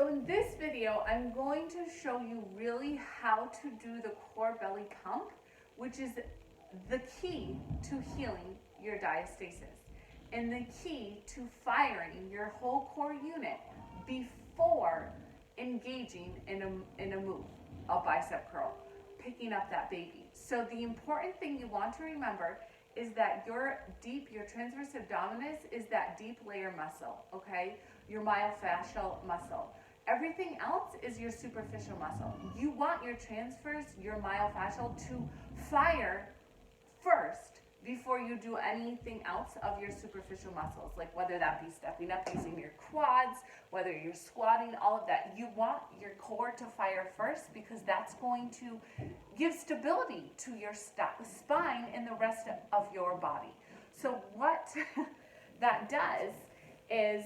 So in this video, I'm going to show you really how to do the core belly pump, which is the key to healing your diastasis and the key to firing your whole core unit before engaging in a move, a bicep curl, picking up that baby. So the important thing you want to remember is that your transverse abdominis is that deep layer muscle, okay? Your myofascial muscle. Everything else is your superficial muscle. You want your transverse, your myofascial to fire first before you do anything else of your superficial muscles, like whether that be stepping up using your quads, whether you're squatting, all of that. You want your core to fire first because that's going to give stability to your spine and the rest of your body. So what that does is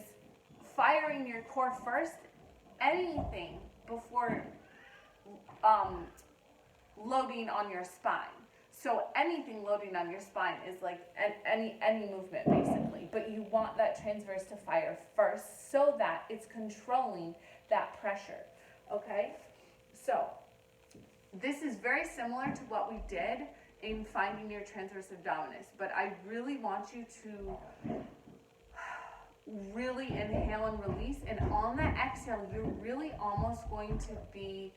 firing your core first, anything before loading on your spine. So anything loading on your spine is like any movement basically, but you want that transverse to fire first so that it's controlling that pressure, okay? So this is very similar to what we did in finding your transverse abdominis, but I really want you to really inhale and release, and on that exhale, you're really almost going to be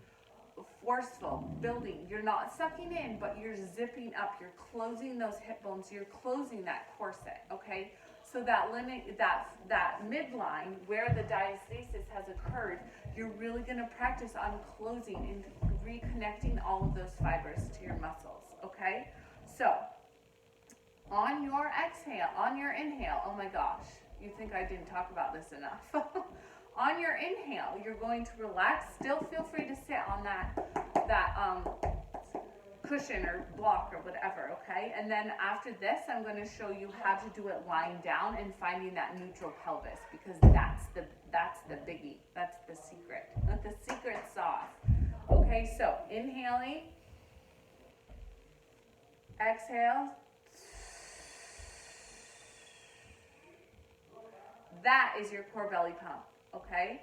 forceful, building. You're not sucking in, but you're zipping up. You're closing those hip bones. You're closing that corset, okay? So that midline where the diastasis has occurred, you're really going to practice on closing and reconnecting all of those fibers to your muscles, okay? So on your exhale, on your inhale, oh my gosh, you think I didn't talk about this enough. On your inhale, you're going to relax. Still feel free to sit on that cushion or block or whatever, okay? And then after this, I'm going to show you how to do it lying down and finding that neutral pelvis, because that's the biggie. That's the secret. The secret sauce. Okay, so inhaling, exhale. That is your core belly pump, okay?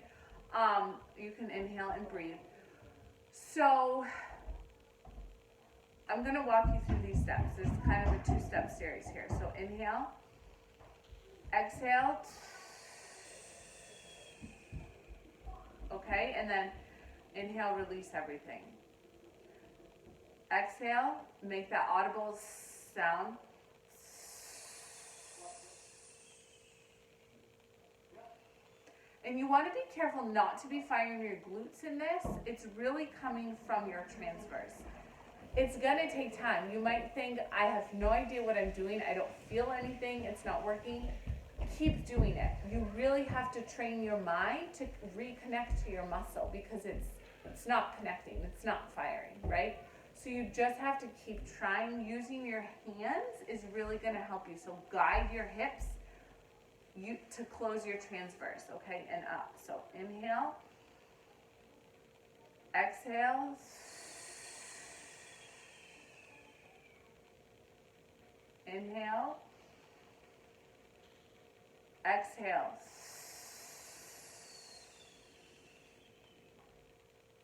You can inhale and breathe. So I'm going to walk you through these steps. There's kind of a two-step series here. So inhale, exhale, okay? And then inhale, release everything. Exhale, make that audible sound. And you want to be careful not to be firing your glutes in this. It's really coming from your transverse. It's going to take time. You might think, I have no idea what I'm doing. I don't feel anything. It's not working. Keep doing it. You really have to train your mind to reconnect to your muscle because it's not connecting. It's not firing, right? So you just have to keep trying. Using your hands is really going to help you. So guide your hips to close your transverse, okay, and up. So inhale, exhale, inhale, exhale.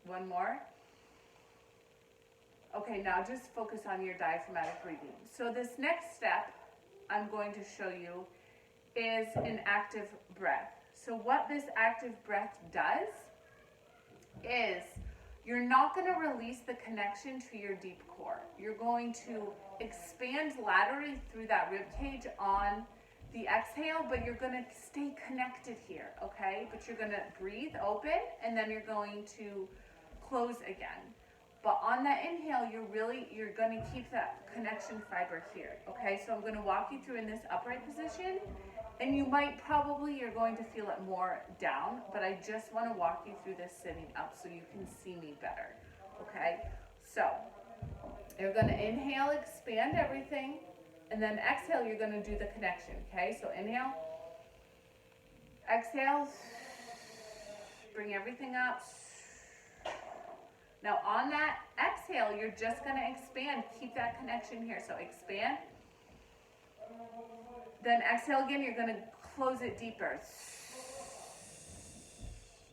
One more. Okay, now just focus on your diaphragmatic breathing. So this next step I'm going to show you is an active breath. So what this active breath does is you're not going to release the connection to your deep core. You're going to expand laterally through that rib cage on the exhale, but you're going to stay connected here, okay? But you're going to breathe open and then you're going to close again. But on that inhale, you're going to keep that connection fiber here, okay? So I'm going to walk you through in this upright position, and you're going to feel it more down, but I just want to walk you through this sitting up so you can see me better, okay? So you're going to inhale, expand everything, and then exhale, you're going to do the connection, okay? So inhale, exhale, bring everything up. Now on that exhale, you're just going to expand. Keep that connection here. So expand. Then exhale again, you're going to close it deeper.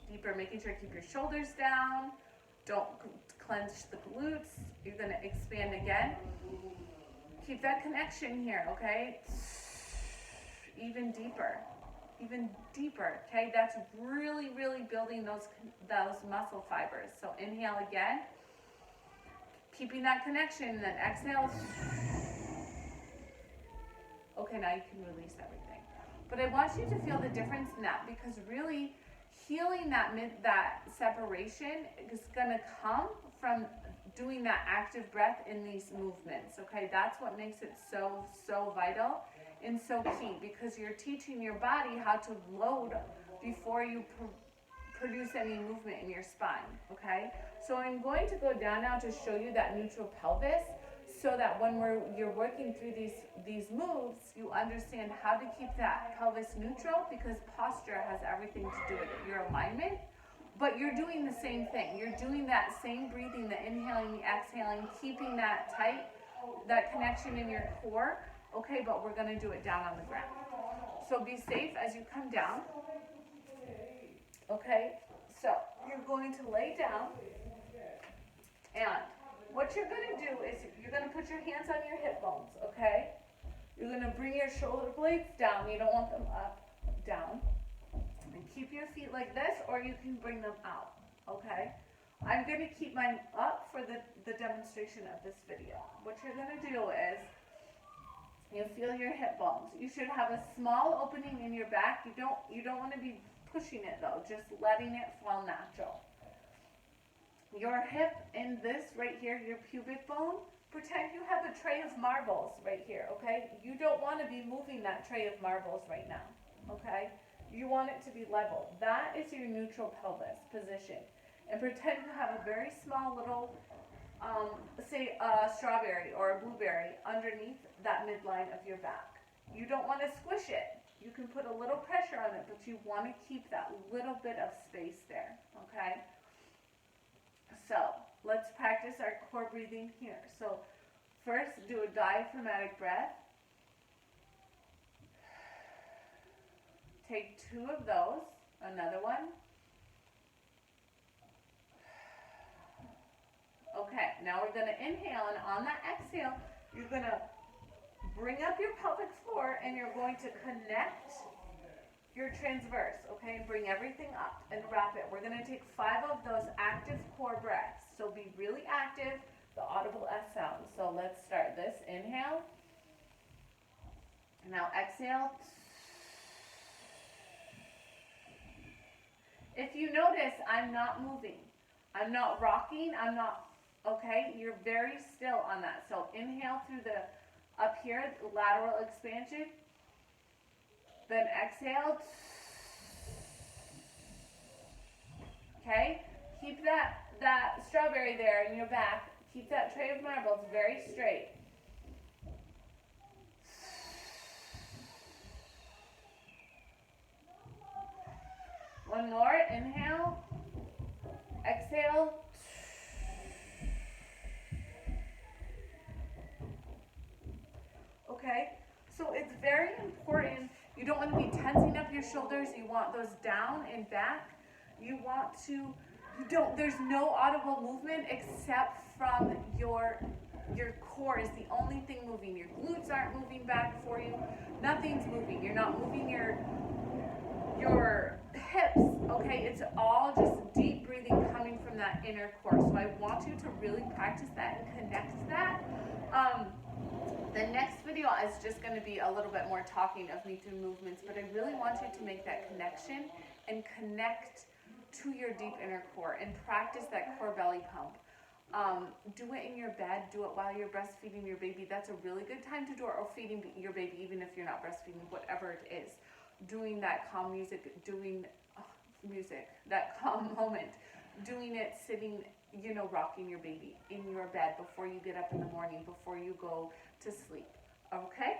deeper, making sure to keep your shoulders down. Don't clench the glutes. You're gonna expand again. Keep that connection here, okay? Even deeper, okay? That's really, really building those muscle fibers. So inhale again, keeping that connection, and then exhale. Okay, now you can release everything. But I want you to feel the difference in that, because really healing that separation is gonna come from doing that active breath in these movements, okay? That's what makes it so, so vital and so key, because you're teaching your body how to load before you produce any movement in your spine, okay? So I'm going to go down now to show you that neutral pelvis, so that when you're working through these moves, you understand how to keep that pelvis neutral, because posture has everything to do with it, your alignment. But you're doing the same thing. You're doing that same breathing, the inhaling, the exhaling, keeping that tight, that connection in your core, okay? But we're gonna do it down on the ground. So be safe as you come down, okay? So you're going to lay down, and what you're gonna do is you're gonna put your hands on your hip bones, okay? You're gonna bring your shoulder blades down. You don't want them up, down. And keep your feet like this, or you can bring them out, okay? I'm going to keep mine up for the demonstration of this video. What you're going to do is, you feel your hip bones. You should have a small opening in your back. You don't want to be pushing it though, just letting it fall natural. Your hip in this right here, your pubic bone, pretend you have a tray of marbles right here, okay? You don't want to be moving that tray of marbles right now, okay? You want it to be level. That is your neutral pelvis position. And pretend you have a very small little, say a strawberry or a blueberry underneath that midline of your back. You don't want to squish it. You can put a little pressure on it, but you want to keep that little bit of space there, okay? So let's practice our core breathing here. So first, do a diaphragmatic breath. Take 2 of those, another one. Okay, now we're gonna inhale, and on that exhale, you're gonna bring up your pelvic floor, and you're going to connect your transverse, okay, and bring everything up and wrap it. We're gonna take 5 of those active core breaths, so be really active, the audible S sound. So let's start this, inhale, and now exhale. If you notice, I'm not moving, I'm not rocking, I'm not, okay, you're very still on that. So inhale through the, up here, lateral expansion, then exhale, okay, keep that strawberry there in your back, keep that tray of marbles very straight. One more, inhale, exhale. Okay, so it's very important. You don't want to be tensing up your shoulders. You want those down and back. You want to, there's no audible movement except from your core is the only thing moving. Your glutes aren't moving back for you. Nothing's moving. You're not moving your hips, okay? It's all just deep breathing coming from that inner core. So I want you to really practice that and connect that. The next video is just going to be a little bit more talking of me through movements, but I really want you to make that connection and connect to your deep inner core and practice that core belly pump. Do it in your bed, do it while you're breastfeeding your baby. That's a really good time to do it, or feeding your baby, even if you're not breastfeeding, whatever it is. Doing that calm music, that calm moment, doing it sitting, rocking your baby in your bed before you get up in the morning, before you go to sleep, okay?